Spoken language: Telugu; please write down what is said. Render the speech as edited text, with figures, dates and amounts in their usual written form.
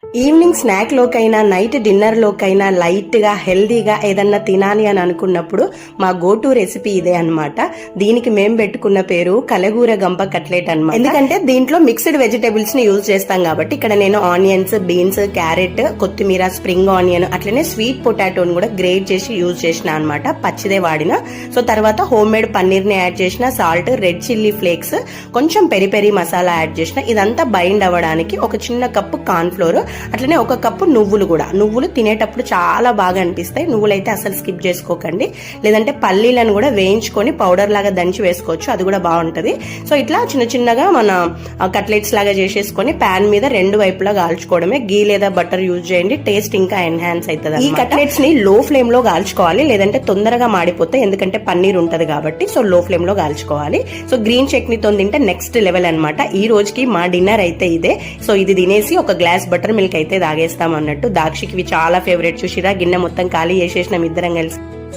ఈవినింగ్ స్నాక్ లోకైనా నైట్ డిన్నర్ లోకైనా లైట్ గా హెల్దీగా ఏదన్నా తినాలి అని అనుకున్నప్పుడు మా గోటు రెసిపీ ఇదే అన్నమాట. దీనికి మేము పెట్టుకున్న పేరు కలగూర గంప కట్లెట్ అన్నమాట. ఎందుకంటే దీంట్లో మిక్స్డ్ వెజిటేబుల్స్ ని యూజ్ చేస్తాం కాబట్టి ఇక్కడ నేను ఆనియన్స్, బీన్స్, క్యారెట్, కొత్తిమీర, స్ప్రింగ్ ఆనియన్ అట్లనే స్వీట్ పొటాటోని కూడా గ్రేట్ చేసి యూజ్ చేసిన అన్నమాట. పచ్చిదే వాడిన. సో తర్వాత హోమ్ మేడ్ పన్నీర్ ని యాడ్ చేసిన, సాల్ట్, రెడ్ చిల్లీ ఫ్లేక్స్, కొంచెం పెరి పెరి మసాలా యాడ్ చేసిన. ఇదంతా బైండ్ అవ్వడానికి ఒక చిన్న కప్పు కార్న్ ఫ్లోర్, అట్లనే ఒక కప్పు నువ్వులు కూడా. నువ్వులు తినేటప్పుడు చాలా బాగా అనిపిస్తాయి. నువ్వులు అయితే అసలు స్కిప్ చేసుకోకండి. లేదంటే పల్లీలను కూడా వేయించుకొని పౌడర్ లాగా దంచి వేసుకోవచ్చు, అది కూడా బాగుంటది. సో ఇట్లా చిన్న చిన్నగా మన కట్లెట్స్ లాగా చేసేసుకొని ప్యాన్ మీద రెండు వైపులా కాల్చుకోవడమే. గీ లేదా బటర్ యూజ్ చేయండి, టేస్ట్ ఇంకా ఎన్హాన్స్ అవుతుంది. ఈ కట్లెట్స్ ని లో ఫ్లేమ్ లో కాల్చుకోవాలి, లేదంటే తొందరగా మాడిపోతాయి. ఎందుకంటే పన్నీర్ ఉంటది కాబట్టి. సో లో ఫ్లేమ్ లో కాల్చుకోవాలి. సో గ్రీన్ చట్నీతో తింటే నెక్స్ట్ లెవెల్ అనమాట. ఈ రోజుకి మా డిన్నర్ అయితే ఇదే. సో ఇది తినేసి ఒక గ్లాస్ బటర్ మిల్క్ అయితే తాగేస్తాం అన్నట్టు. దాక్షికి చాలా ఫేవరెట్. చూసిరా, గిన్నె మొత్తం ఖాళీ చేసేసినాం ఇద్దరం కలిసి.